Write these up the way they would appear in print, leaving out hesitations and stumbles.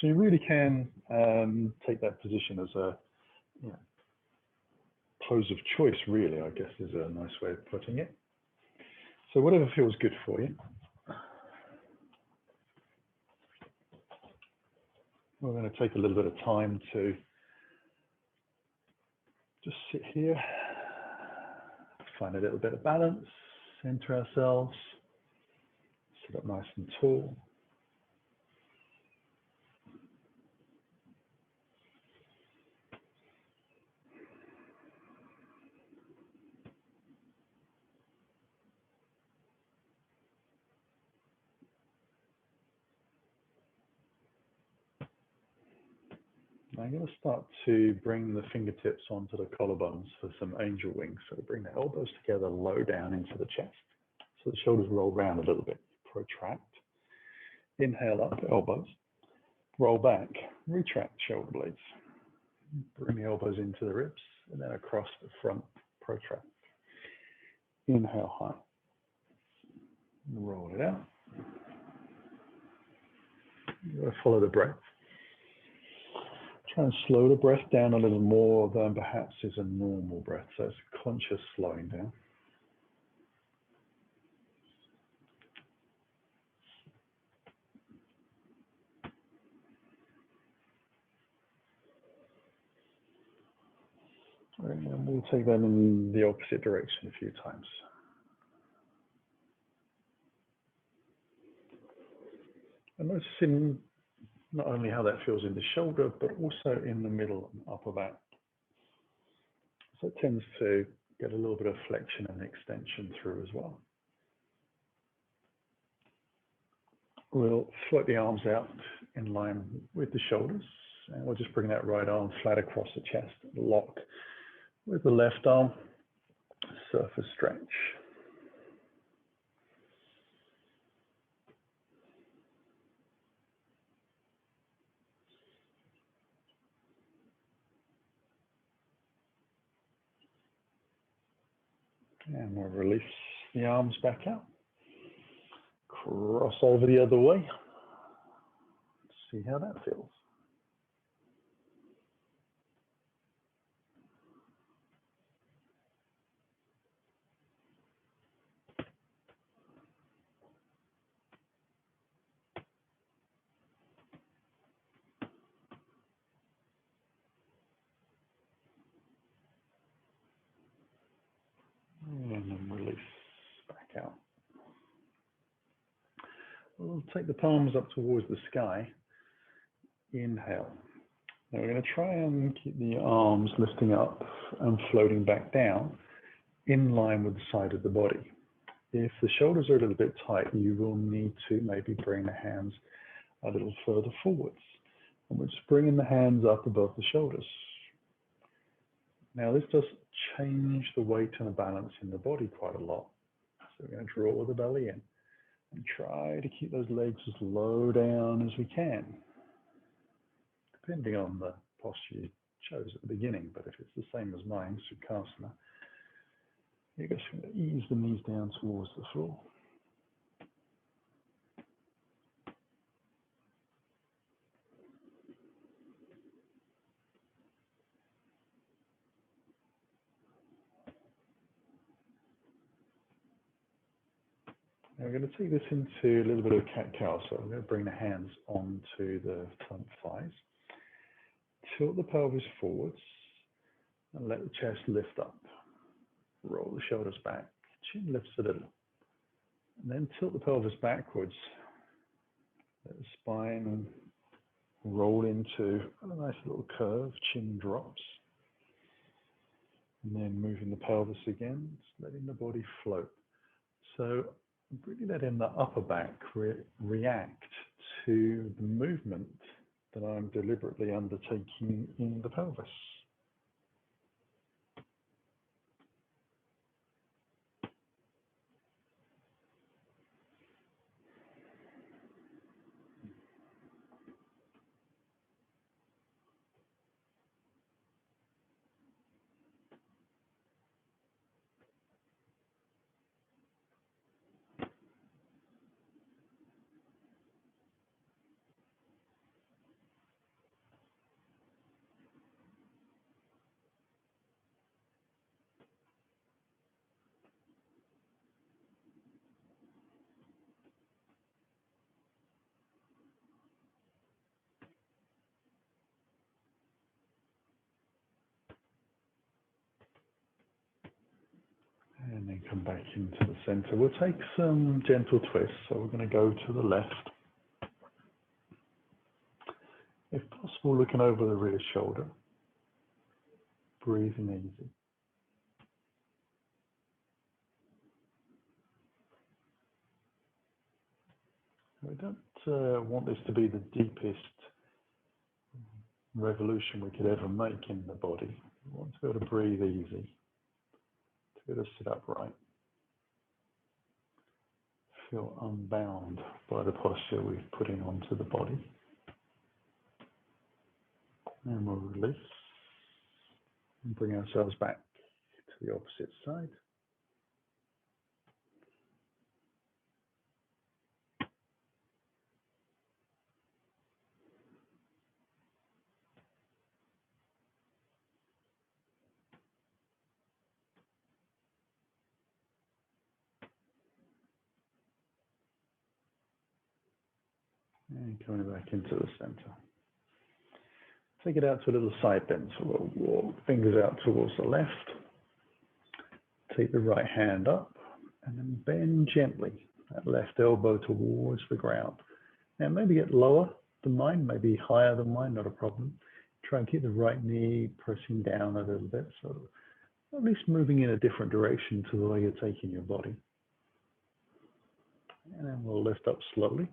So you really can take that position as a pose of choice, really, I guess is a nice way of putting it. So whatever feels good for you. We're going to take a little bit of time to just sit here, find a little bit of balance, center ourselves, sit up nice and tall. I'm going to start to bring the fingertips onto the collarbones for some angel wings. So bring the elbows together, low down into the chest. So the shoulders roll round a little bit, protract. Inhale up, elbows. Roll back, retract shoulder blades. Bring the elbows into the ribs and then across the front, protract. Inhale high. Roll it out. You're going to follow the breath. Try and slow the breath down a little more than perhaps is a normal breath. So it's a conscious slowing down. And we'll take that in the opposite direction a few times. And noticing not only how that feels in the shoulder, but also in the middle and upper back. So it tends to get a little bit of flexion and extension through as well. We'll float the arms out in line with the shoulders, and we'll just bring that right arm flat across the chest, lock with the left arm, surface stretch. And we'll release the arms back out. Cross over the other way. See how that feels. And then release back out. We'll take the palms up towards the sky. Inhale. Now we're going to try and keep the arms lifting up and floating back down in line with the side of the body. If the shoulders are a little bit tight, you will need to maybe bring the hands a little further forwards. And we're just bringing the hands up above the shoulders. Now this does change the weight and the balance in the body quite a lot. So we're going to draw the belly in and try to keep those legs as low down as we can, depending on the posture you chose at the beginning. But if it's the same as mine, Sukhasana, you're just going to ease the knees down towards the floor. Now we're going to take this into a little bit of cat-cow. So I'm going to bring the hands onto the front thighs. Tilt the pelvis forwards and let the chest lift up. Roll the shoulders back, chin lifts a little. And then tilt the pelvis backwards. Let the spine roll into a nice little curve, chin drops. And then moving the pelvis again, just letting the body float. So really letting the upper back react to the movement that I'm deliberately undertaking in the pelvis. come back into the center. We'll take some gentle twists. So we're going to go to the left. If possible, looking over the rear shoulder. Breathing easy. We don't want this to be the deepest revolution we could ever make in the body. We want to be able to breathe easy, to be able to sit upright, feel unbound by the posture we've put in onto the body. And we'll release and bring ourselves back to the opposite side. And coming back into the center. Take it out to a little side bend. So we'll walk fingers out towards the left. Take the right hand up and then bend gently that left elbow towards the ground. Now maybe get lower than mine, maybe higher than mine, not a problem. Try and keep the right knee pressing down a little bit, so at least moving in a different direction to the way you're taking your body. And then we'll lift up slowly.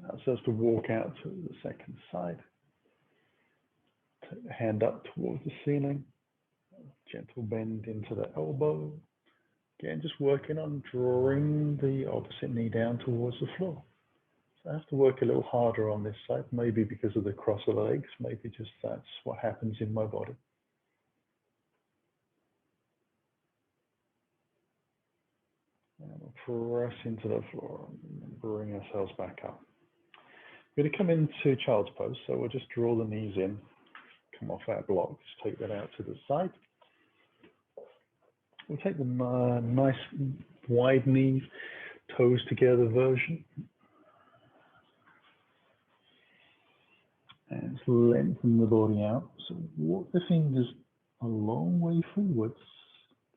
Allows us to walk out to the second side. Take the hand up towards the ceiling. Gentle bend into the elbow. Again, just working on drawing the opposite knee down towards the floor. So I have to work a little harder on this side, maybe because of the cross of the legs, maybe just that's what happens in my body. And we'll press into the floor and bring ourselves back up. We're going to come into child's pose, so we'll just draw the knees in, come off our blocks, take that out to the side. We'll take the nice wide knees, toes together version. And lengthen the body out. So walk the fingers a long way forwards.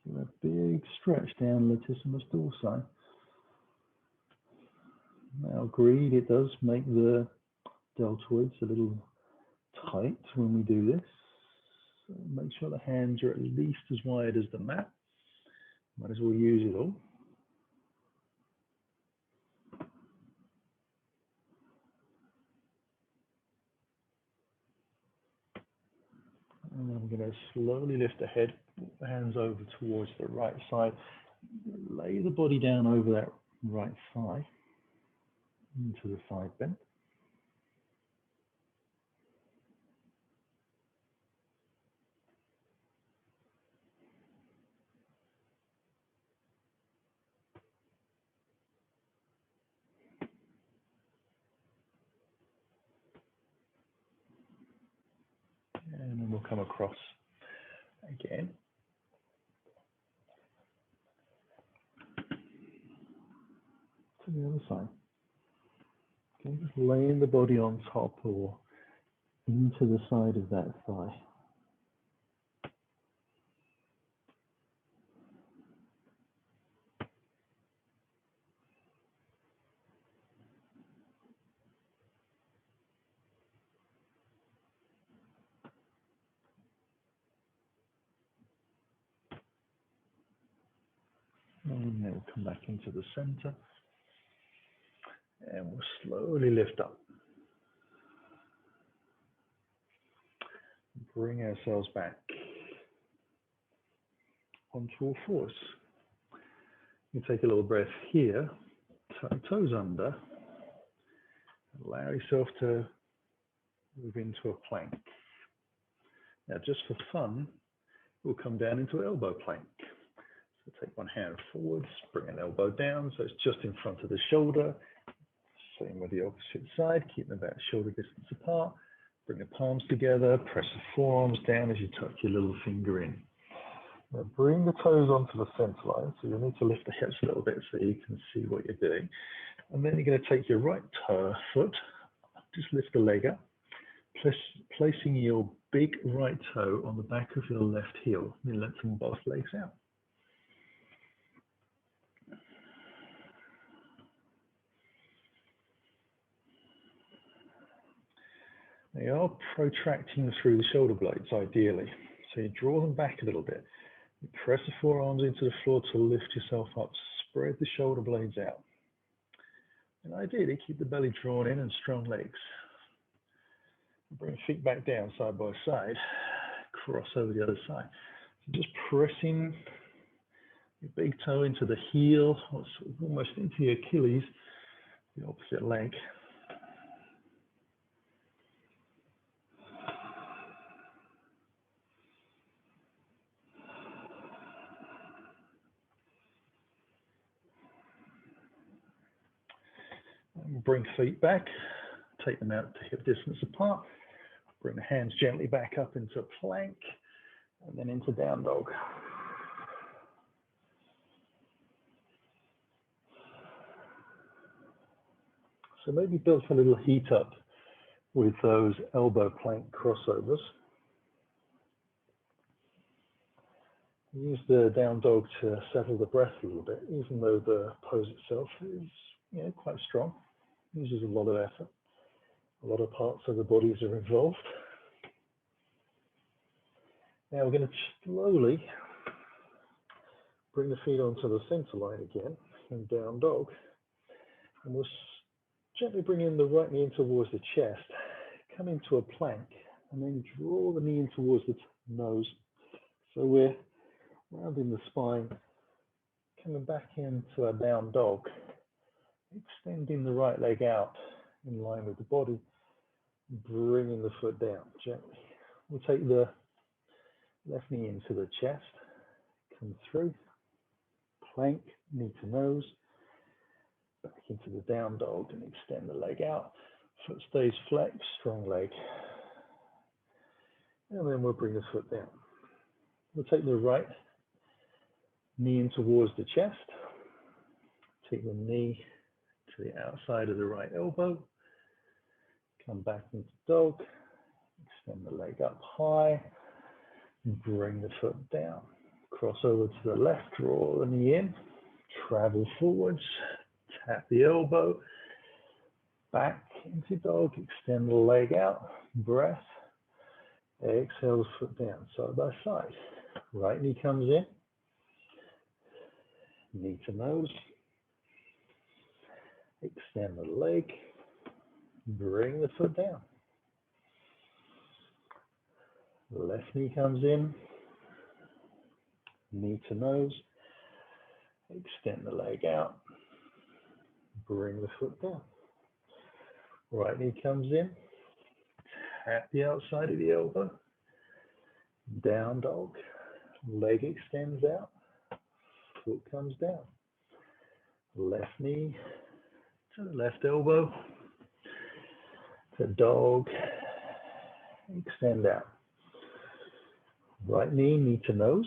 Give a big stretch down latissimus dorsi. Now agreed, it does make the deltoids a little tight when we do this. So make sure the hands are at least as wide as the mat. Might as well use it all. And then I'm going to slowly lift the head, put the hands over towards the right side. Lay the body down over that right thigh into the side bend. And then we'll come across again. To the other side. Okay, just laying the body on top or into the side of that thigh. And then we'll come back into the center. And we'll slowly lift up. Bring ourselves back onto all fours. You take a little breath here, tuck toes under, allow yourself to move into a plank. Now just for fun, we'll come down into elbow plank. So take one hand forwards, bring an elbow down, so it's just in front of the shoulder. Same with the opposite side, keep them about shoulder distance apart. Bring the palms together, press the forearms down as you tuck your little finger in. Now bring the toes onto the center line, so you'll need to lift the hips a little bit so you can see what you're doing. And then you're going to take your right toe foot, just lift the leg up, placing your big right toe on the back of your left heel. Then lengthen both legs out. They are protracting through the shoulder blades, ideally. So you draw them back a little bit. You press the forearms into the floor to lift yourself up. Spread the shoulder blades out. And ideally, keep the belly drawn in and strong legs. Bring feet back down side by side. Cross over the other side. So just pressing your big toe into the heel, or almost into your Achilles, the opposite leg. Bring feet back, take them out to hip distance apart. Bring the hands gently back up into plank and then into down dog. So maybe build a little heat up with those elbow plank crossovers. Use the down dog to settle the breath a little bit, even though the pose itself is quite strong. Uses a lot of effort. A lot of parts of the bodies are involved. Now we're going to slowly bring the feet onto the center line again in down dog. And we'll gently bring in the right knee in towards the chest, come into a plank, and then draw the knee in towards the nose. So we're rounding the spine, coming back into a down dog, extending the right leg out in line with the body, bringing the foot down gently. We'll take the left knee into the chest, come through, plank, knee to nose, back into the down dog and extend the leg out. Foot stays flexed, strong leg. And then we'll bring the foot down. We'll take the right knee in towards the chest, take the knee to the outside of the right elbow, come back into dog, extend the leg up high, bring the foot down, cross over to the left, draw the knee in, travel forwards, tap the elbow, back into dog, extend the leg out, breath, exhale the foot down, side by side. Right knee comes in, knee to nose, extend the leg, bring the foot down. Left knee comes in, knee to nose, extend the leg out, bring the foot down. Right knee comes in, tap the outside of the elbow, down dog, leg extends out, foot comes down. Left knee to the left elbow, to dog, extend out. Right knee to nose,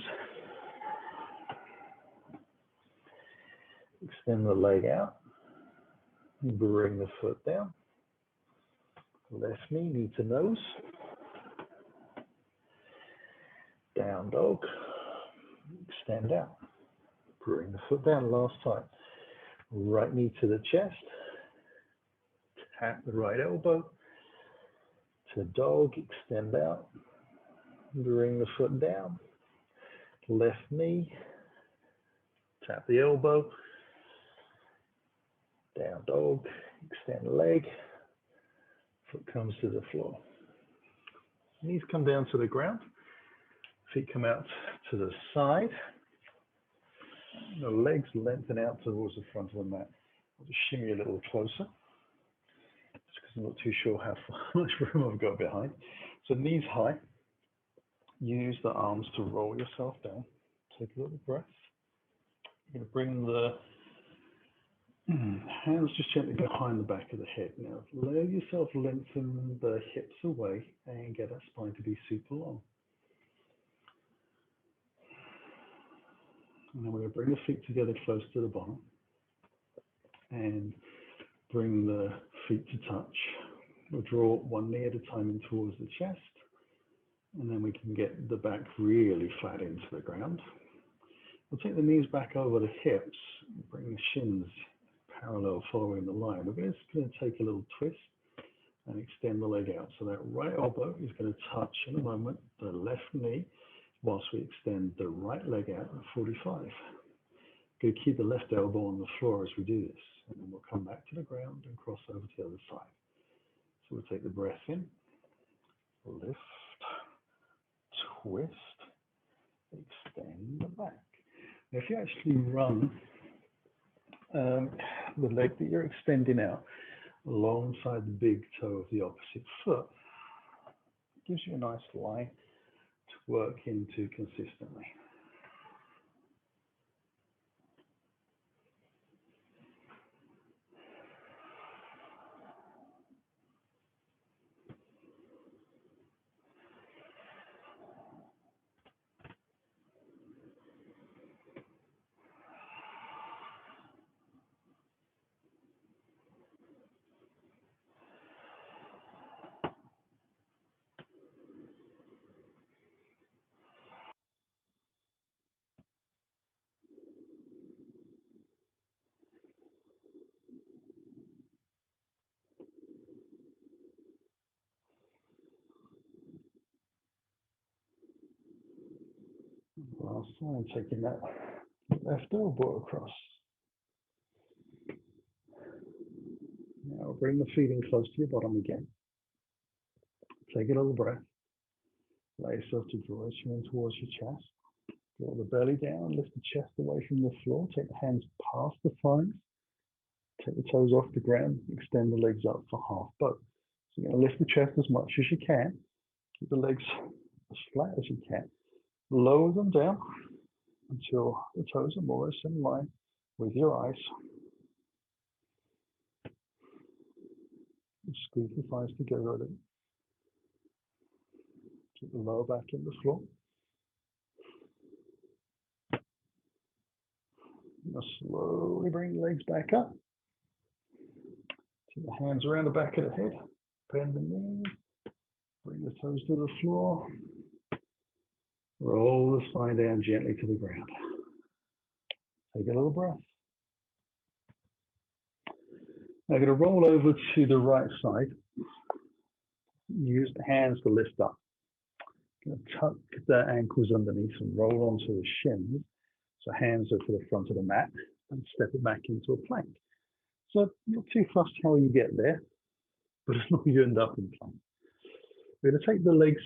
extend the leg out, bring the foot down. Left knee to nose, down dog, extend out, bring the foot down. Last time. Right knee to the chest, tap the right elbow, to dog, extend out, bring the foot down. Left knee, tap the elbow, down dog, extend the leg, foot comes to the floor. Knees come down to the ground, feet come out to the side. The legs lengthen out towards the front of the mat. I'll just shimmy a little closer, just because I'm not too sure how much room I've got behind. So knees high. Use the arms to roll yourself down. Take a little breath. You're going to bring the hands just gently behind the back of the head. Now, allow yourself lengthen the hips away and get that spine to be super long. And then we're going to bring the feet together close to the bottom and bring the feet to touch. We'll draw one knee at a time in towards the chest, And then we can get the back really flat into the ground. We'll take the knees back over the hips, bring the shins parallel following the line. We're just going to take a little twist and extend the leg out. So that right elbow is going to touch in a moment the left knee whilst we extend the right leg out at 45. Going to keep the left elbow on the floor as we do this. And then we'll come back to the ground and cross over to the other side. So we'll take the breath in, lift, twist, extend the back. Now, if you actually run the leg that you're extending out alongside the big toe of the opposite foot, it gives you a nice line to work into consistently. Last time, taking that left elbow across. Now bring the feet in close to your bottom again. Take a little breath. Allow yourself to draw your chin towards your chest. Draw the belly down, lift the chest away from the floor. Take the hands past the thighs. Take the toes off the ground. Extend the legs up for half boat. So you're going to lift the chest as much as you can. Keep the legs as flat as you can. Lower them down until the toes are more or less in line with your eyes. Squeeze the thighs together a little. Keep the lower back in the floor. Now slowly bring the legs back up. Take the hands around the back of the head. Bend the knees. Bring the toes to the floor. Roll the spine down gently to the ground. Take a little breath. Now I'm going to roll over to the right side. Use the hands to lift up. Going to tuck the ankles underneath and roll onto the shins. So hands are to the front of the mat and step it back into a plank. So not too fussed how you get there, but as long as you end up in plank. We're going to take the legs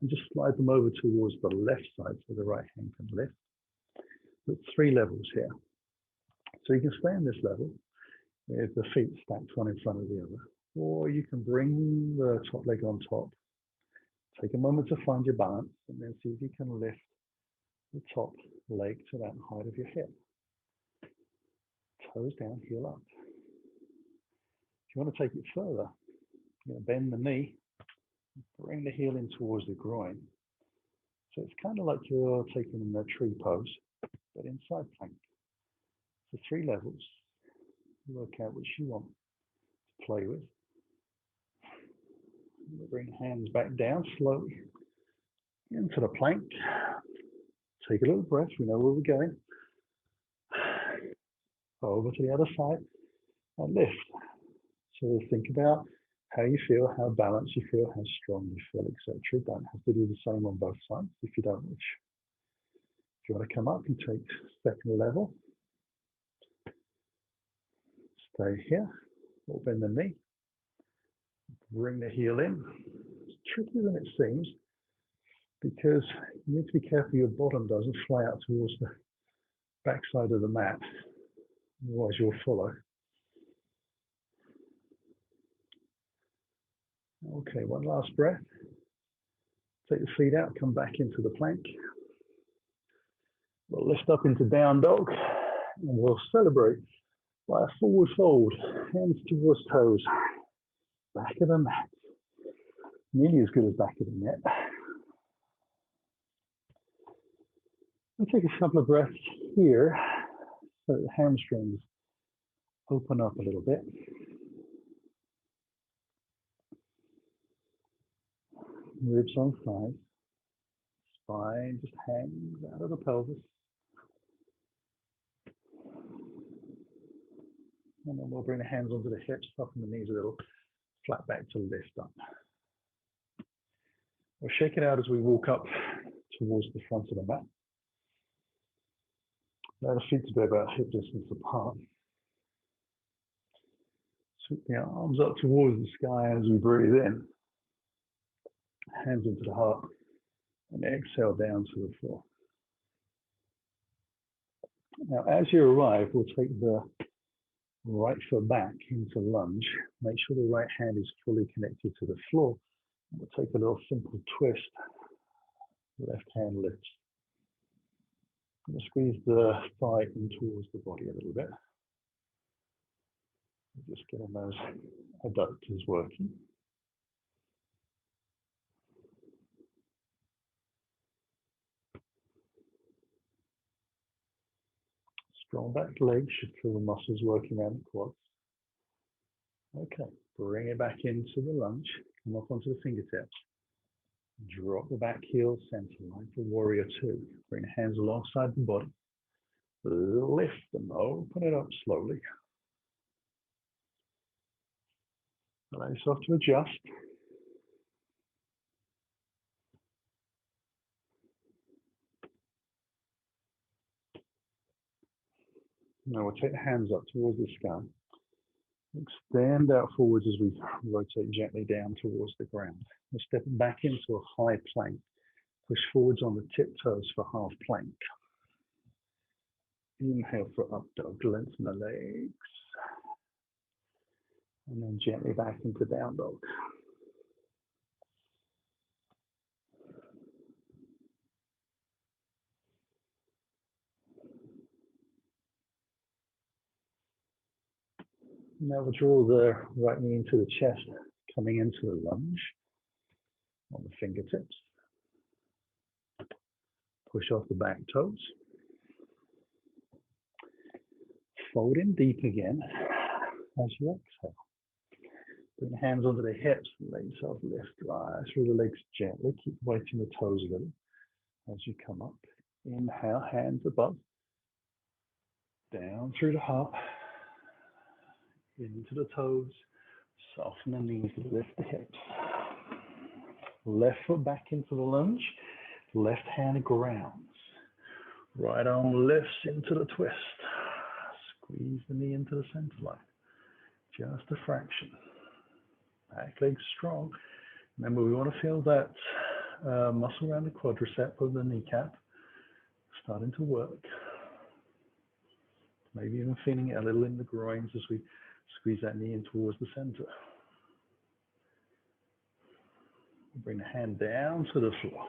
and just slide them over towards the left side so the right hand can lift. There's 3 levels here. So you can stay on this level with the feet stacked one in front of the other. Or you can bring the top leg on top. Take a moment to find your balance and then see if you can lift the top leg to that height of your hip. Toes down, heel up. If you want to take it further, you're going to bend the knee, bring the heel in towards the groin. So it's kind of like you're taking in the tree pose, but inside plank. So 3 levels. Work out which you want to play with. Bring hands back down slowly into the plank. Take a little breath. We know where we're going. Over to the other side and lift. So think about how you feel, how balanced you feel, how strong you feel, etc. Don't have to do the same on both sides if you don't wish. If you want to come up, you take second level. Stay here, or bend the knee. Bring the heel in. It's trickier than it seems because you need to be careful your bottom doesn't fly out towards the back side of the mat. Otherwise you'll follow. Okay, one last breath. Take the feet out, come back into the plank. We'll lift up into down dog and we'll celebrate by a forward fold, hands towards toes, back of the mat. Nearly as good as back of the net. We'll take a couple of breaths here so that the hamstrings open up a little bit. Ribs on thighs. spine just hangs out of the pelvis. And then we'll bring the hands onto the hips, soften the knees a little, flat back to lift up. We'll shake it out as we walk up towards the front of the mat. Allow the feet to be about hip distance apart. Sweep the arms up towards the sky as we breathe in. Hands into the heart. And exhale down to the floor. Now, as you arrive, we'll take the right foot back into lunge. Make sure the right hand is fully connected to the floor. We'll take a little simple twist. Left hand lifts. We'll squeeze the thigh in towards the body a little bit. Just getting those adductors working. Strong back leg should feel the muscles working around the quads. Okay, bring it back into the lunge. Come up onto the fingertips. Drop the back heel center line for warrior two. Bring the hands alongside the body. Lift them, open it up slowly. Allow yourself to adjust. Now we'll take the hands up towards the sky. Extend out forwards as we rotate gently down towards the ground. We'll step back into a high plank. Push forwards on the tiptoes for half plank. Inhale for up dog, lengthen the legs. And then gently back into down dog. Now we'll draw the right knee into the chest, coming into the lunge on the fingertips. Push off the back toes. Fold in deep again as you exhale. Bring the hands onto the hips and let yourself lift. Rise through the legs gently. Keep weighting the toes a little as you come up. Inhale, hands above. Down through the heart. Into the toes. Soften the knees, lift the hips. Left foot back into the lunge. Left hand grounds. Right arm lifts into the twist. Squeeze the knee into the center line. Just a fraction. Back leg strong. Remember, we want to feel that muscle around the quadricep of the kneecap starting to work. Maybe even feeling it a little in the groins as we squeeze that knee in towards the center. Bring the hand down to the floor.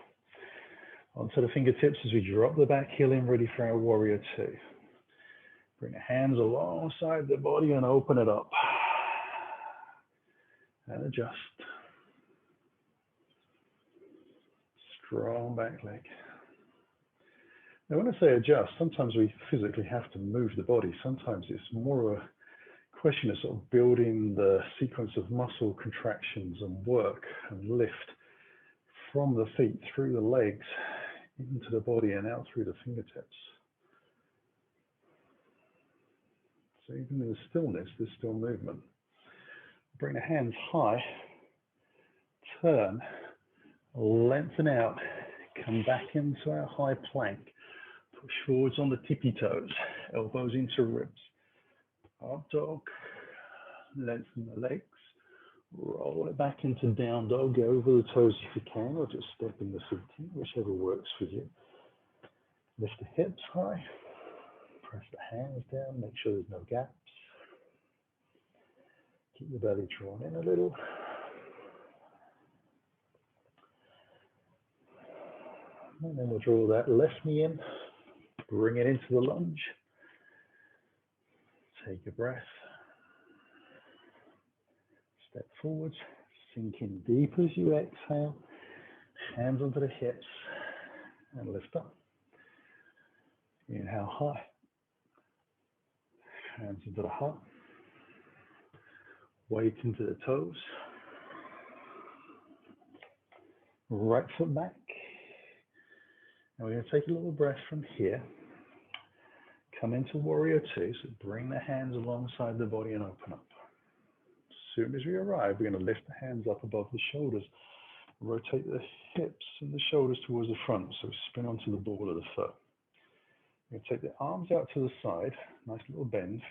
Onto the fingertips as we drop the back heel in, ready for our warrior two. Bring the hands alongside the body and open it up. And adjust. Strong back leg. Now when I say adjust, sometimes we physically have to move the body. Sometimes it's more a question of sort of building the sequence of muscle contractions and work and lift from the feet through the legs into the body and out through the fingertips. So even in the stillness, there's still movement. Bring the hands high, turn, lengthen out, come back into our high plank, push forwards on the tippy toes, elbows into ribs, up dog, lengthen the legs, roll it back into down dog, go over the toes if you can, or just step in the feet in, whichever works for you. Lift the hips high, press the hands down, make sure there's no gaps. Keep the belly drawn in a little. And then we'll draw that left knee in, bring it into the lunge. Take a breath. Step forward, sink in deep as you exhale. Hands onto the hips and lift up. Inhale high. Hands into the heart. Weight into the toes. Right foot back. And we're going to take a little breath from here. Come into warrior two, so bring the hands alongside the body and open up. As soon as we arrive, we're going to lift the hands up above the shoulders. Rotate the hips and the shoulders towards the front, so spin onto the ball of the foot. We're going to take the arms out to the side, nice little bend.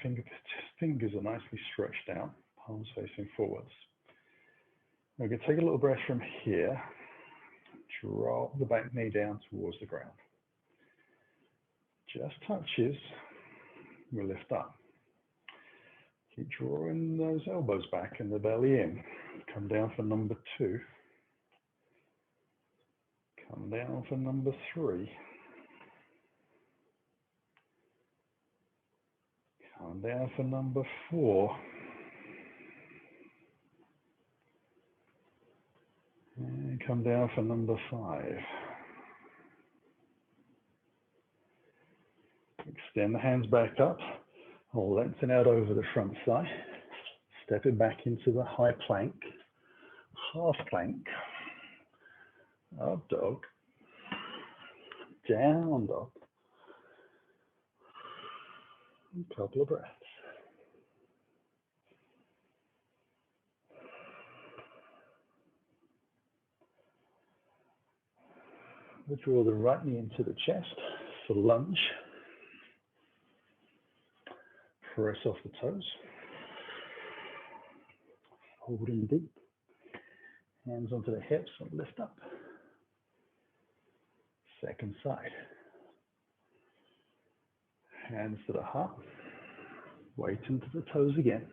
Fingers are nicely stretched out, palms facing forwards. We're going to take a little breath from here. Drop the back knee down towards the ground. Just touches, we lift up. Keep drawing those elbows back and the belly in. Come down for number two. Come down for number three. Come down for number four. And come down for number five. Extend the hands back up. Lengthen out over the front thigh. Step it back into the high plank. Half plank. Up dog. Down dog. A couple of breaths. We draw the right knee into the chest for lunge. Press off the toes. Holding deep. Hands onto the hips and lift up. Second side. Hands to the heart. Weight into the toes again.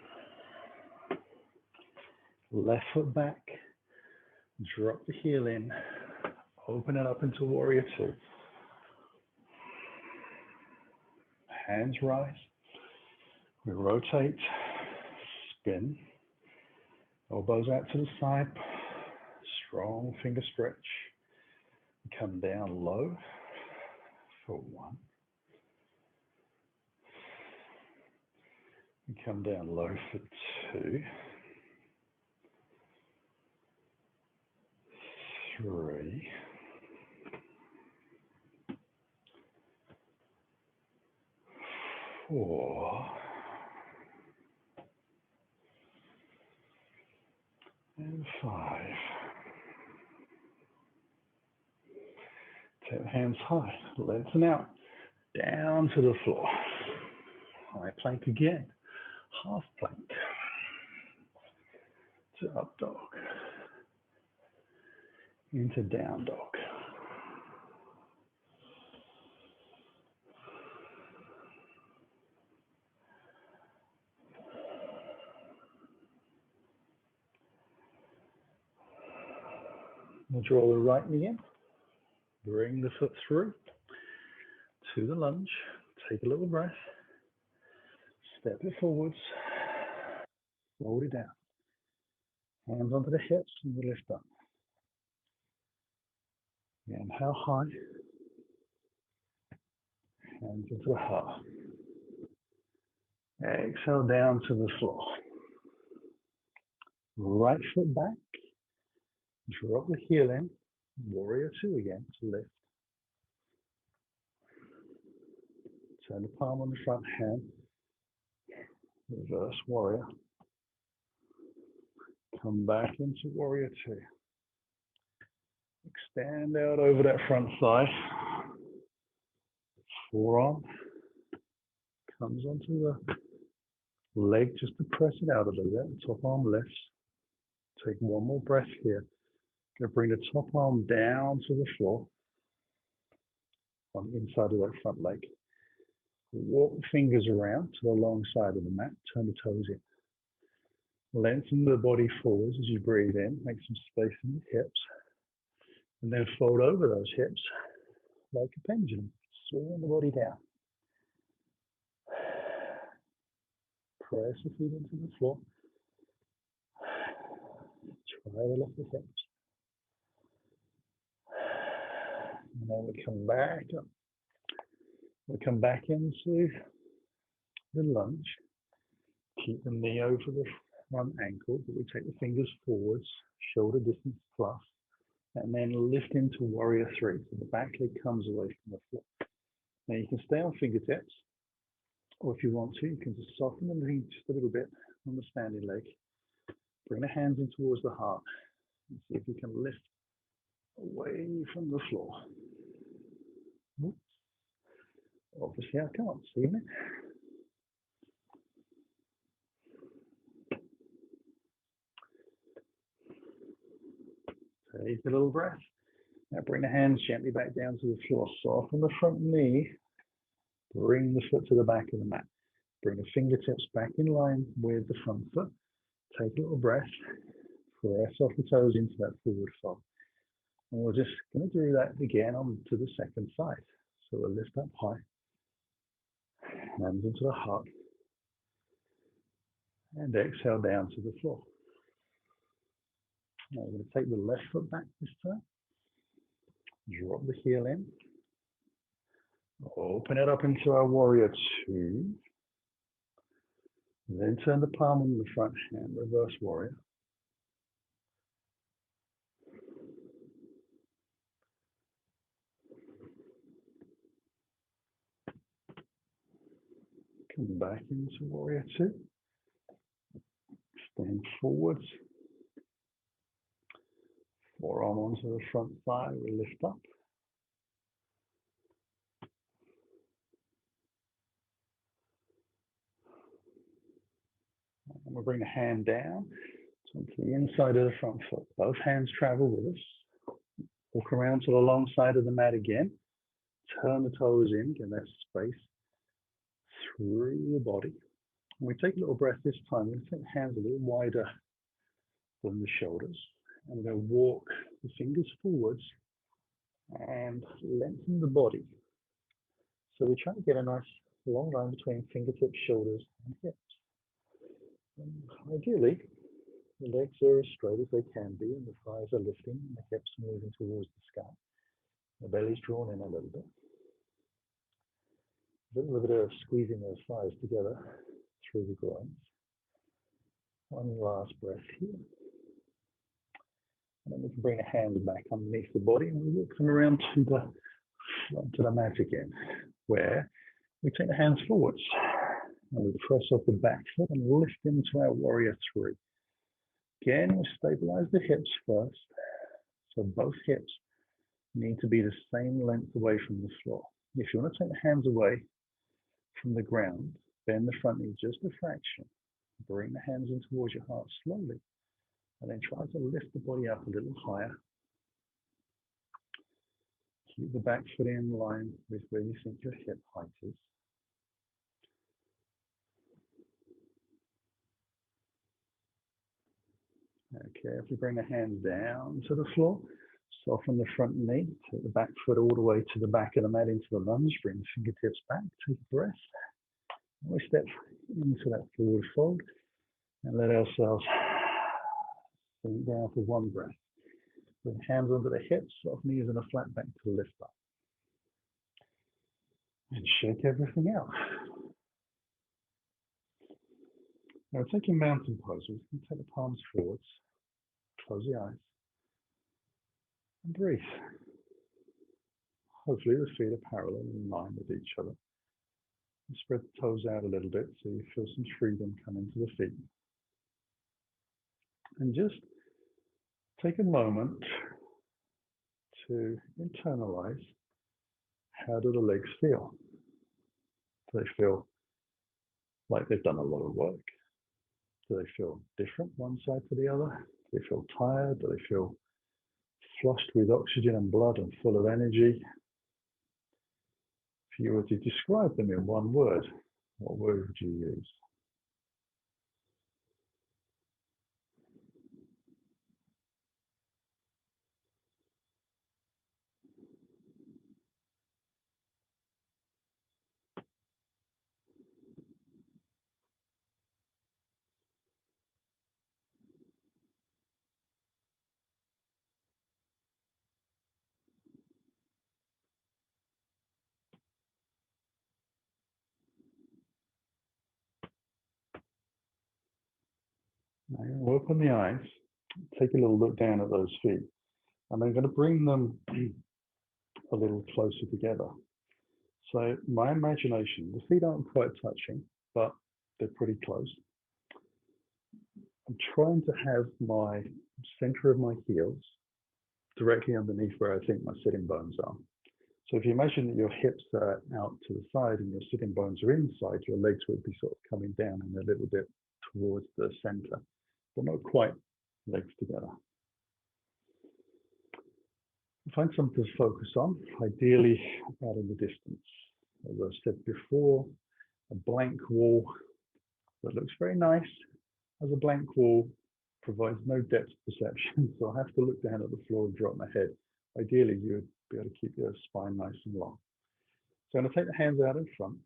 Left foot back. Drop the heel in. Open it up into warrior two. Hands rise. We rotate, spin, elbows out to the side, strong finger stretch. Come down low for one. Come down low for two. Three. Four. And five. Take the hands high, lengthen out, down to the floor. High plank again, half plank. To up dog. Into down dog. We'll draw the right knee in, bring the foot through to the lunge, take a little breath, step it forwards, fold it down, hands onto the hips and we lift up. Inhale high, hands into the heart. Exhale down to the floor. Right foot back, drop the heel in, warrior two again to lift. Turn the palm on the front hand, reverse warrior. Come back into warrior two. Extend out over that front thigh. Forearm comes onto the leg just to press it out a little bit. Top arm lifts. Take one more breath here. Going to bring the top arm down to the floor on the inside of that front leg. Walk the fingers around to the long side of the mat. Turn the toes in. Lengthen the body forwards as you breathe in. Make some space in the hips. And then fold over those hips like a pendulum. Swing the body down. Press the feet into the floor. Try to lift the hips. And then we come back up. We come back into the lunge. Keep the knee over the front ankle, but we take the fingers forwards, shoulder distance plus, and then lift into warrior three. So the back leg comes away from the floor. Now you can stay on fingertips, or if you want to, you can just soften the knee just a little bit on the standing leg. Bring the hands in towards the heart and see if you can lift away from the floor. Oops. Obviously I can't see it. Take a little breath. Now bring the hands gently back down to the floor. Soften the front knee. Bring the foot to the back of the mat. Bring the fingertips back in line with the front foot. Take a little breath. Press off the toes into that forward fold. And we're just going to do that again on to the second side. So we'll lift up high. Hands into the heart. And exhale down to the floor. Now we're going to take the left foot back this time. Drop the heel in. Open it up into our warrior two. Then turn the palm on the front hand, reverse warrior. Come back into warrior two. Stand forwards. Forearm onto the front thigh, we lift up. And we'll bring the hand down onto the inside of the front foot. Both hands travel with us. Walk around to the long side of the mat again. Turn the toes in, get that space through the body. And we take a little breath this time. We're going to take the hands a little wider than the shoulders. And we're going to walk the fingers forwards and lengthen the body. So we try to get a nice long line between fingertips, shoulders, and hips. And ideally, the legs are as straight as they can be, and the thighs are lifting, and the hips moving towards the sky. The belly's drawn in a little bit. A little bit of squeezing those thighs together through the groins. One last breath here. And then we can bring the hands back underneath the body, and we walk them around to the front of the mat again, where we take the hands forwards. And we press off the back foot and lift into our warrior three. Again, we stabilize the hips first. So both hips need to be the same length away from the floor. If you want to take the hands away from the ground, bend the front knee just a fraction. Bring the hands in towards your heart slowly. And then try to lift the body up a little higher. Keep the back foot in line with where you think your hip height is. Okay, if you bring the hands down to the floor, soften the front knee, take the back foot all the way to the back of the mat into the lunge, bring the fingertips back, take a breath. And we step into that forward fold and let ourselves sink down for one breath. Bring hands under the hips, soft knees and a flat back to lift up. And shake everything out. Now taking mountain poses, you can take the palms forwards, close the eyes, and breathe. Hopefully the feet are parallel in line with each other. And spread the toes out a little bit so you feel some freedom come into the feet. And just take a moment to internalize, how do the legs feel? Do they feel like they've done a lot of work? Do they feel different one side to the other? Do they feel tired? Do they feel flushed with oxygen and blood and full of energy? If you were to describe them in one word, what word would you use? Now open the eyes, take a little look down at those feet. And I'm going to bring them a little closer together. So my imagination, the feet aren't quite touching, but they're pretty close. I'm trying to have my center of my heels directly underneath where I think my sitting bones are. So if you imagine that your hips are out to the side and your sitting bones are inside, your legs would be sort of coming down and a little bit towards the center, but not quite legs together. Find something to focus on, ideally out in the distance. As I said before, a blank wall that looks very nice as a blank wall provides no depth perception, so I have to look down at the floor and drop my head. Ideally, you would be able to keep your spine nice and long. So I'm going to take the hands out in front,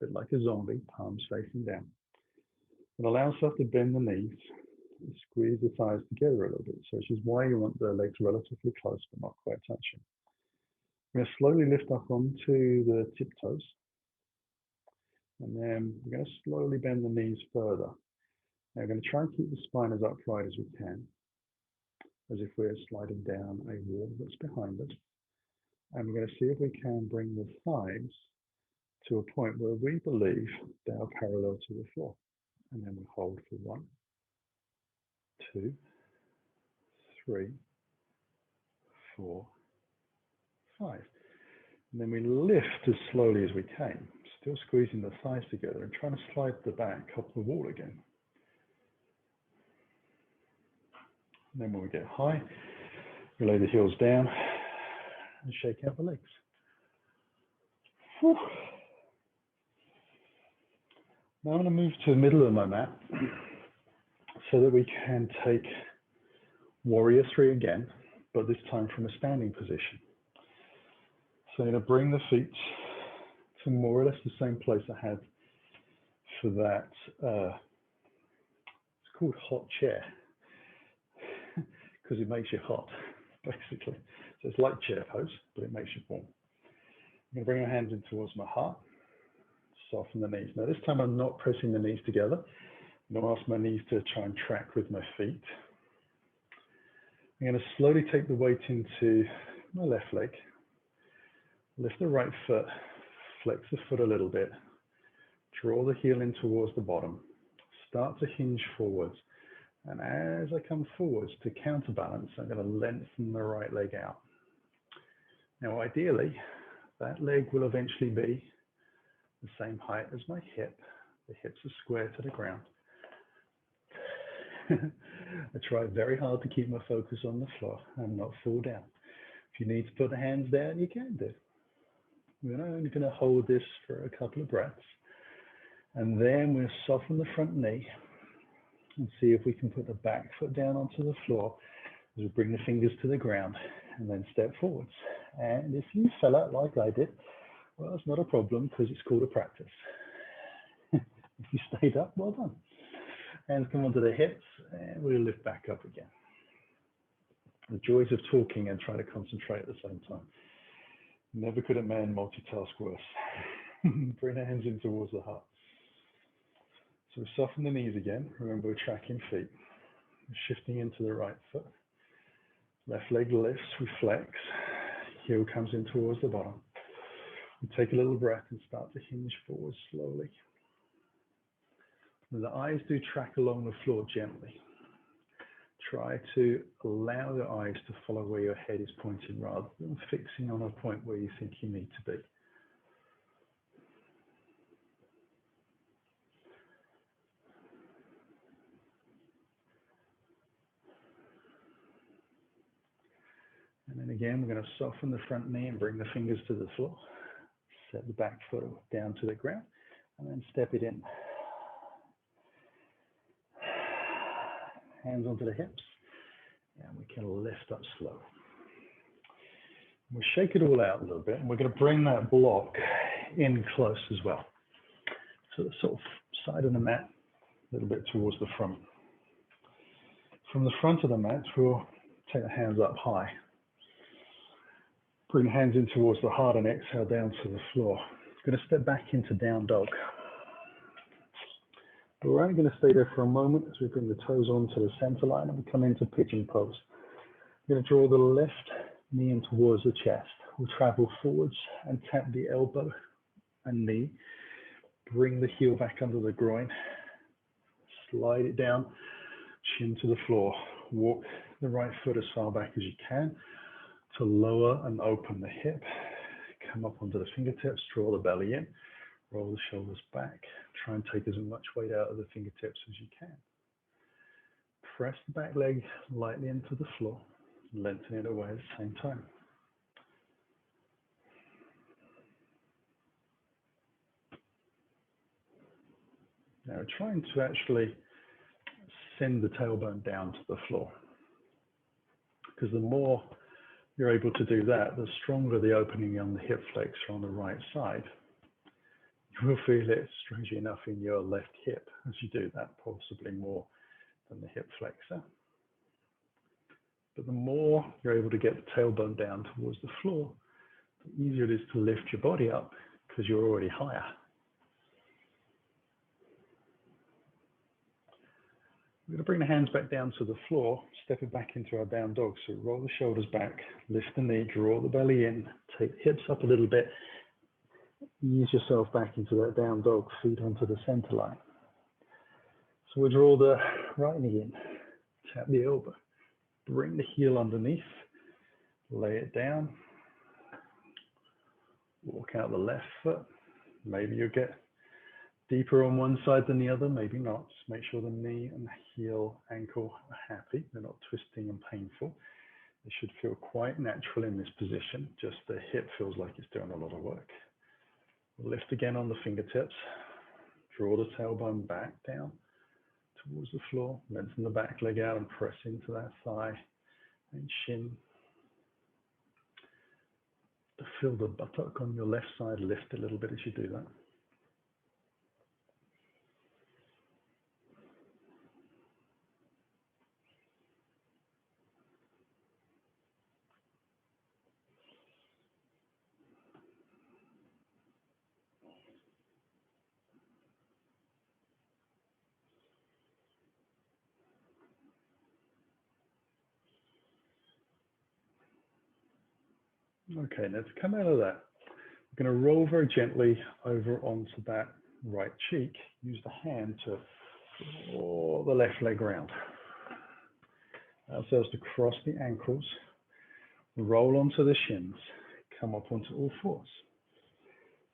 a bit like a zombie, palms facing down. And allow yourself to bend the knees and squeeze the thighs together a little bit. So which is why you want the legs relatively close but not quite touching. We're going to slowly lift up onto the tiptoes. And then we're going to slowly bend the knees further. Now we're going to try and keep the spine as upright as we can, as if we're sliding down a wall that's behind us. And we're going to see if we can bring the thighs to a point where we believe they are parallel to the floor. And then we hold for 1, 2, 3, 4, 5. And then we lift as slowly as we can, still squeezing the thighs together and trying to slide the back up the wall again. And then when we get high, we lay the heels down and shake out the legs. Whew. Now I'm going to move to the middle of my mat so that we can take warrior 3 again, but this time from a standing position. So I'm going to bring the feet to more or less the same place I had for that, it's called hot chair, because it makes you hot, basically. So it's like chair pose, but it makes you warm. I'm going to bring my hands in towards my heart, soften the knees. Now this time I'm not pressing the knees together. I'm going to ask my knees to try and track with my feet. I'm going to slowly take the weight into my left leg. Lift the right foot, flex the foot a little bit, draw the heel in towards the bottom, start to hinge forwards. And as I come forwards to counterbalance, I'm going to lengthen the right leg out. Now, ideally, that leg will eventually be the same height as my hip. The hips are square to the ground. I try very hard to keep my focus on the floor and not fall down. If you need to put the hands down, you can do. We're only going to hold this for a couple of breaths. And then we'll soften the front knee and see if we can put the back foot down onto the floor as we bring the fingers to the ground and then step forwards. And if you fell out like I did, well, it's not a problem because it's called a practice. If you stayed up, well done. Hands come onto the hips and we'll lift back up again. The joys of talking and trying to concentrate at the same time. Never could a man multitask worse. Bring the hands in towards the heart. So we soften the knees again. Remember, we're tracking feet. We're shifting into the right foot. Left leg lifts, we flex. Heel comes in towards the bottom. We take a little breath and start to hinge forward slowly. And the eyes do track along the floor gently. Try to allow your eyes to follow where your head is pointing rather than fixing on a point where you think you need to be. And then again, we're going to soften the front knee and bring the fingers to the floor. Set the back foot down to the ground and then step it in. Hands onto the hips. And we can lift up slow. We'll shake it all out a little bit, and we're going to bring that block in close as well. So the sort of side of the mat, a little bit towards the front. From the front of the mat, we'll take the hands up high. Bring the hands in towards the heart and exhale down to the floor. We're going to step back into down dog. We're only going to stay there for a moment as we bring the toes onto the center line and we come into pigeon pose. We're going to draw the left knee in towards the chest. We'll travel forwards and tap the elbow and knee. Bring the heel back under the groin. Slide it down, chin to the floor. Walk the right foot as far back as you can to lower and open the hip. Come up onto the fingertips, draw the belly in, roll the shoulders back. Try and take as much weight out of the fingertips as you can. Press the back leg lightly into the floor, lengthen it away at the same time. Now trying to actually send the tailbone down to the floor, because the more you're able to do that, the stronger the opening on the hip flexor on the right side. You will feel it, strangely enough, in your left hip as you do that, possibly more than the hip flexor. But the more you're able to get the tailbone down towards the floor, the easier it is to lift your body up because you're already higher. We're going to bring the hands back down to the floor, step it back into our down dog. So roll the shoulders back, lift the knee, draw the belly in, take the hips up a little bit, ease yourself back into that down dog, feet onto the center line. So we draw the right knee in, tap the elbow, bring the heel underneath, lay it down, walk out the left foot. Maybe you'll get deeper on one side than the other, maybe not. Just make sure the knee and the heel, ankle are happy. They're not twisting and painful. They should feel quite natural in this position. Just the hip feels like it's doing a lot of work. Lift again on the fingertips. Draw the tailbone back down towards the floor. Lengthen the back leg out and press into that thigh and shin. Feel the buttock on your left side lift a little bit as you do that. Okay, now to come out of that, we're going to roll very gently over onto that right cheek. Use the hand to draw the left leg round. Ourselves to cross the ankles, roll onto the shins, come up onto all fours.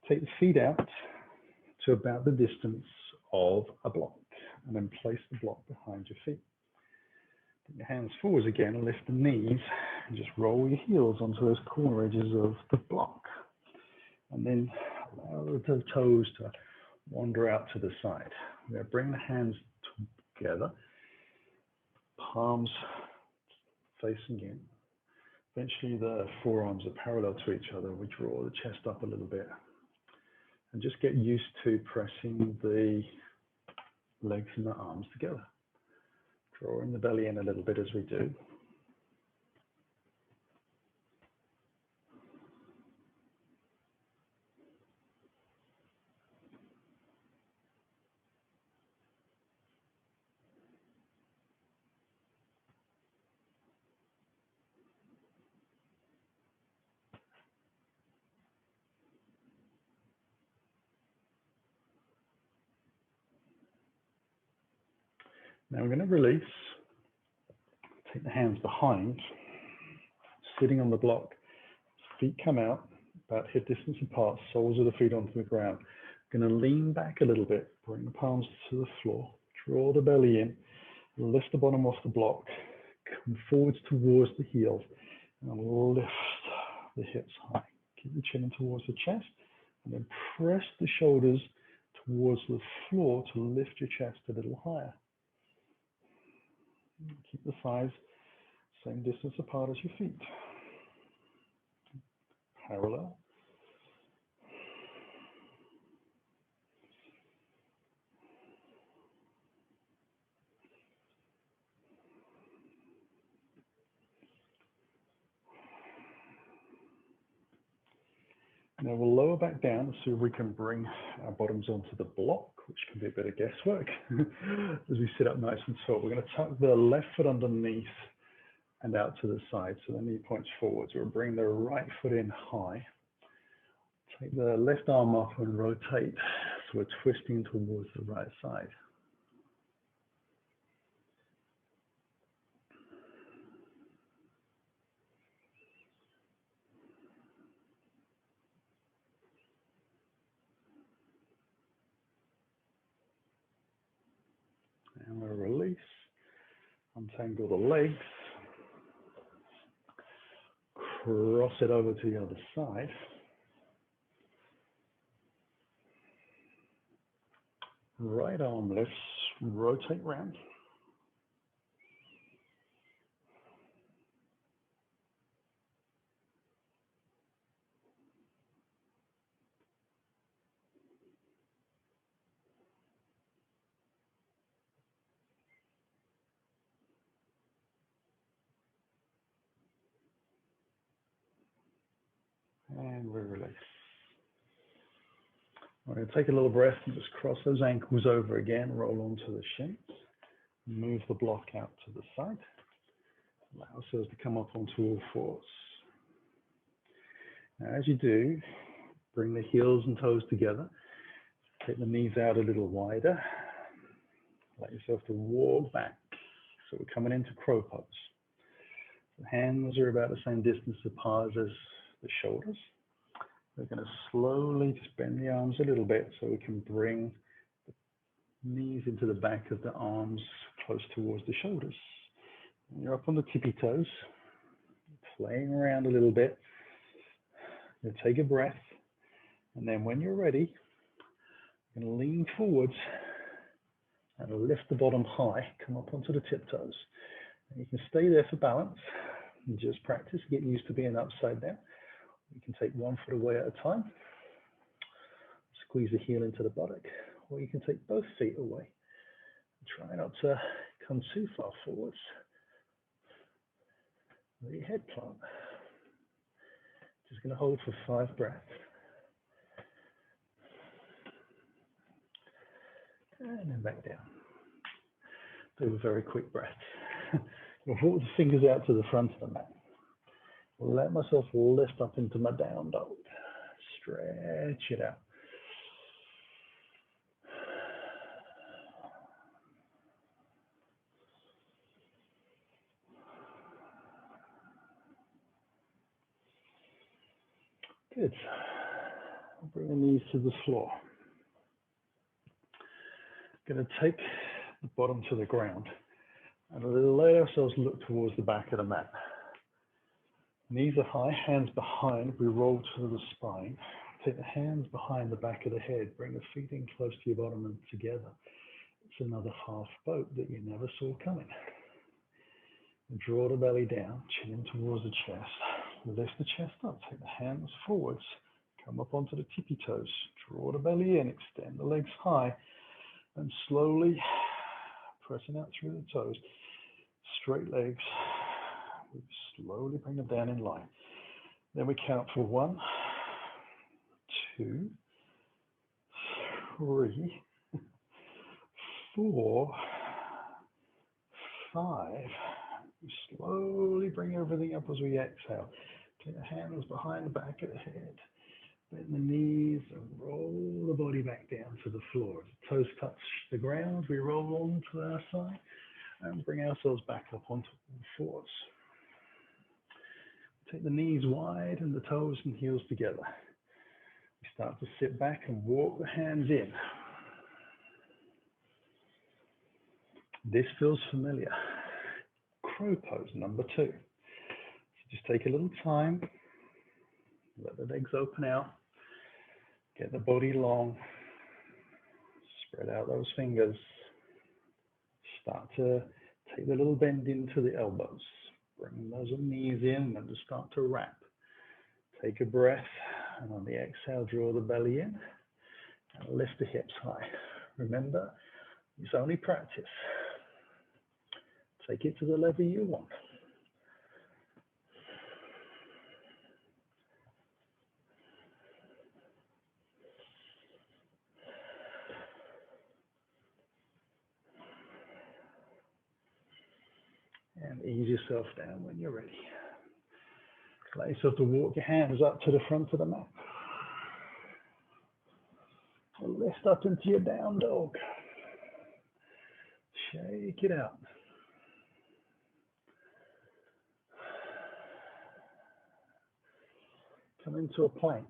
Take the feet out to about the distance of a block, and then place the block behind your feet. Bring your hands forwards again and lift the knees and just roll your heels onto those corner edges of the block. And then allow the toes to wander out to the side. We're going to bring the hands together, palms facing in. Eventually the forearms are parallel to each other. We draw the chest up a little bit. And just get used to pressing the legs and the arms together. Drawing the belly in a little bit as we do. Now we're going to release, take the hands behind, sitting on the block, feet come out, about hip distance apart, soles of the feet onto the ground. Going to lean back a little bit, bring the palms to the floor, draw the belly in, lift the bottom off the block, come forwards towards the heels, and lift the hips high. Keep the chin in towards the chest, and then press the shoulders towards the floor to lift your chest a little higher. Keep the thighs same distance apart as your feet. Parallel. Now we'll lower back down and see if we can bring our bottoms onto the block, which can be a bit of guesswork as we sit up nice and tall. We're going to tuck the left foot underneath and out to the side, so the knee points forwards. We'll bring the right foot in high. Take the left arm up and rotate, so we're twisting towards the right side. And we'll release, untangle the legs, cross it over to the other side. Right arm lifts, rotate round. And we release. We're going to take a little breath and just cross those ankles over again, roll onto the shins, move the block out to the side, allow ourselves to come up onto all fours. Now, as you do, bring the heels and toes together, take the knees out a little wider, allow yourself to walk back. So we're coming into crow pose. The hands are about the same distance apart as the shoulders. We're going to slowly just bend the arms a little bit so we can bring the knees into the back of the arms close towards the shoulders. And you're up on the tippy toes, playing around a little bit. You'll take a breath, and then when you're ready, you're going to lean forwards and lift the bottom high, come up onto the tiptoes. And you can stay there for balance and just practice, get used to being upside down. You can take one foot away at a time, squeeze the heel into the buttock, or you can take both feet away. Try not to come too far forwards. Let your head plant. Just going to hold for 5 breaths. And then back down. Do a very quick breath. You'll walk the fingers out to the front of the mat. Let myself lift up into my down dog. Stretch it out. Good. Bring the knees to the floor. Going to take the bottom to the ground and let ourselves look towards the back of the mat. Knees are high, hands behind, we roll to the spine. Take the hands behind the back of the head, bring the feet in close to your bottom and together. It's another half boat that you never saw coming. And draw the belly down, chin towards the chest. Lift the chest up, take the hands forwards, come up onto the tippy toes. Draw the belly in, extend the legs high, and slowly pressing out through the toes. Straight legs. We slowly bring them down in line. Then we count for 1, 2, 3, 4, 5. We slowly bring everything up as we exhale. Take the hands behind the back of the head. Bend the knees and roll the body back down to the floor. As the toes touch the ground, we roll on to our side and bring ourselves back up onto all fours. Take the knees wide and the toes and heels together. We start to sit back and walk the hands in. This feels familiar. Crow pose number 2. So just take a little time, let the legs open out, get the body long, spread out those fingers, start to take the little bend into the elbows. Bring those knees in and just start to wrap. Take a breath, and on the exhale, draw the belly in and lift the hips high. Remember, it's only practice. Take it to the level you want. And ease yourself down when you're ready. Allow yourself to walk your hands up to the front of the mat. Lift up into your down dog. Shake it out. Come into a plank.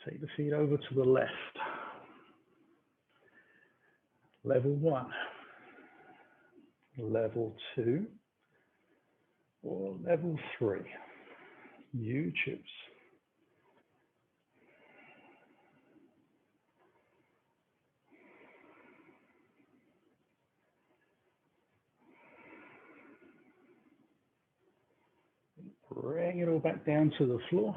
Take the feet over to the left. Level 1, level 2, or level 3. You choose. Bring it all back down to the floor.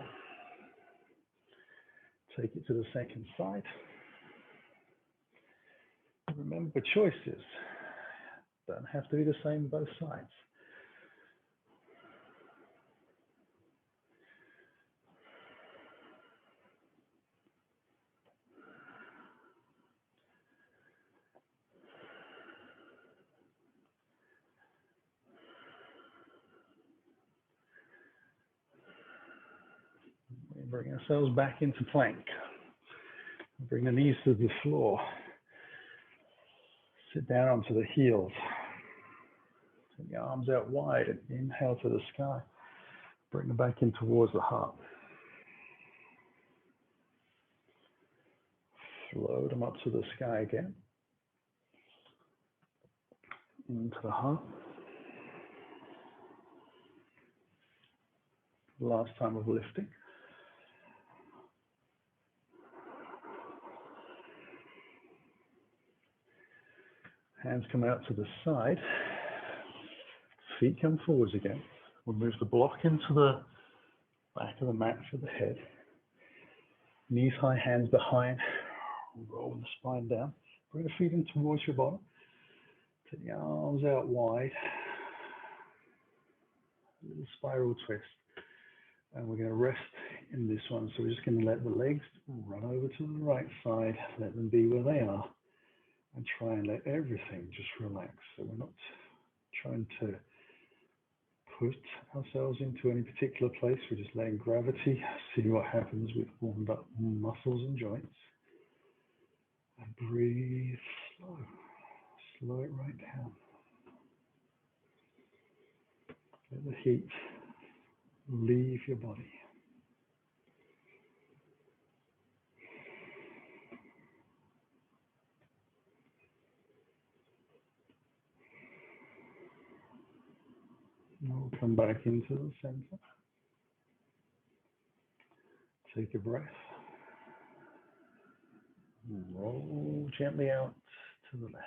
Take it to the second side. Remember, choices don't have to be the same both sides. We bring ourselves back into plank. Bring the knees to the floor. Sit down onto the heels. Send the arms out wide and inhale to the sky. Bring them back in towards the heart. Float them up to the sky again. Into the heart. Last time of lifting. Hands come out to the side. Feet come forwards again. We'll move the block into the back of the mat for the head. Knees high, hands behind. Roll the spine down. Bring the feet in towards your bottom. Take the arms out wide. A little spiral twist. And we're going to rest in this one. So we're just going to let the legs run over to the right side. Let them be where they are. And try and let everything just relax. So we're not trying to put ourselves into any particular place. We're just letting gravity see what happens with warmed up muscles and joints. And breathe slow. Slow it right down. Let the heat leave your body. We'll come back into the center. Take a breath. Roll gently out to the left.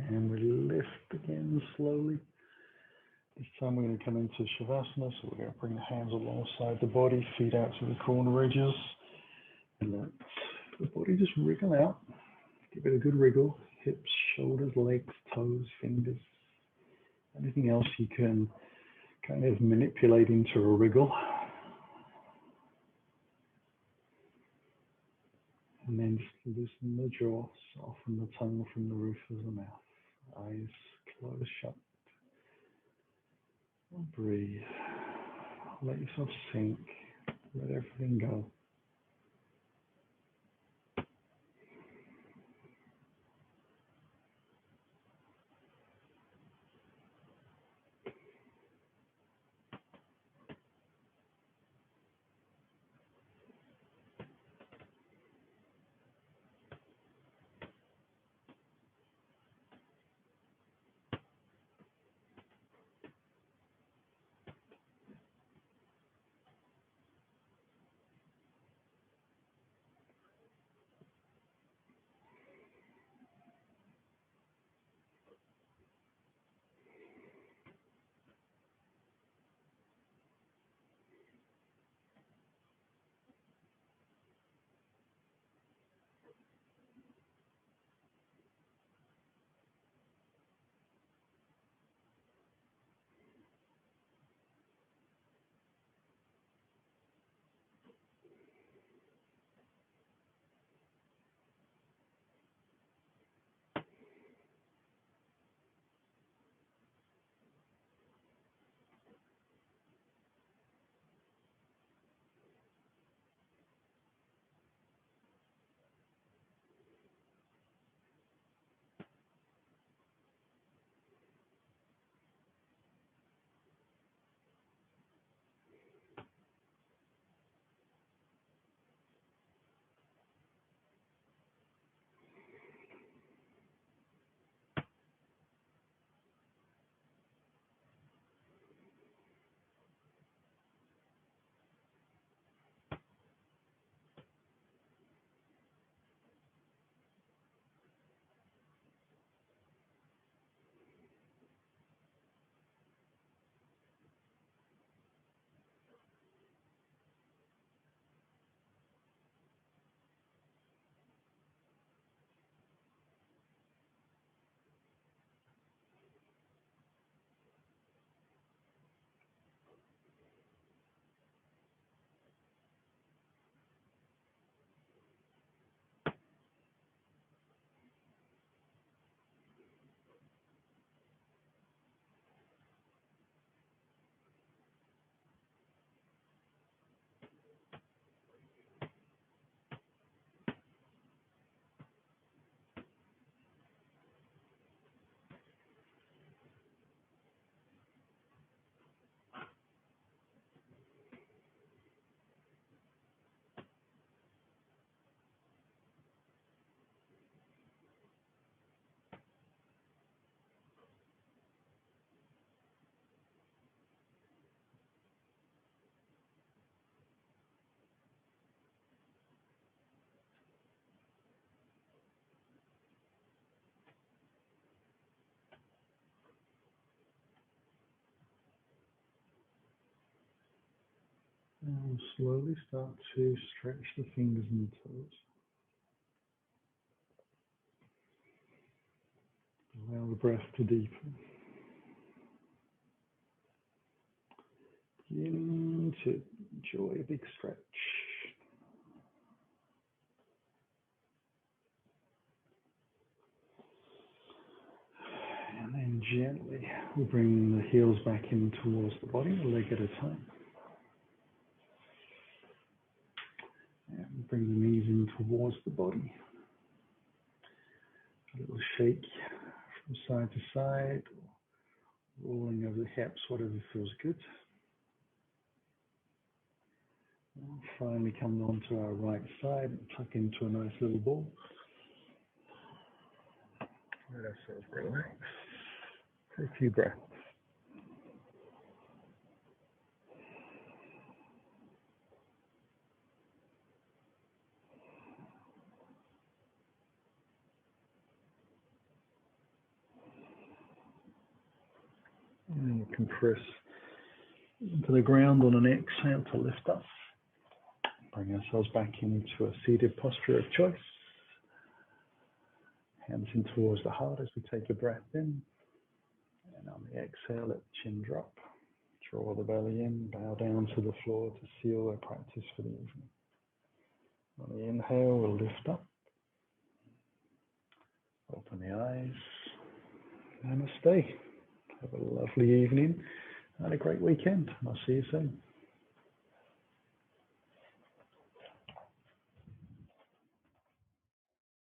And we lift again slowly. This time we're going to come into Shavasana, so we're going to bring the hands alongside the body, feet out to the corner edges, and let the body just wriggle out. Give it a good wriggle, hips, shoulders, legs, toes, fingers, anything else you can kind of manipulate into a wriggle. And then just loosen the jaw, soften the tongue from the roof of the mouth. Eyes closed shut. Breathe. Let yourself sink. Let everything go. And slowly start to stretch the fingers and toes. Allow the breath to deepen. Beginning to enjoy a big stretch. And then gently we'll bring the heels back in towards the body, a leg at a time. And bring the knees in towards the body. A little shake from side to side, rolling over the hips, whatever feels good. And finally come onto our right side and tuck into a nice little ball. Let ourselves relax. Take a few breaths. And compress into the ground on an exhale to lift up. Bring ourselves back into a seated posture of choice. Hands in towards the heart as we take a breath in. And on the exhale, let the chin drop. Draw the belly in, bow down to the floor to seal our practice for the evening. On the inhale, we'll lift up. Open the eyes. Namaste. Have a lovely evening and a great weekend. I'll see you soon.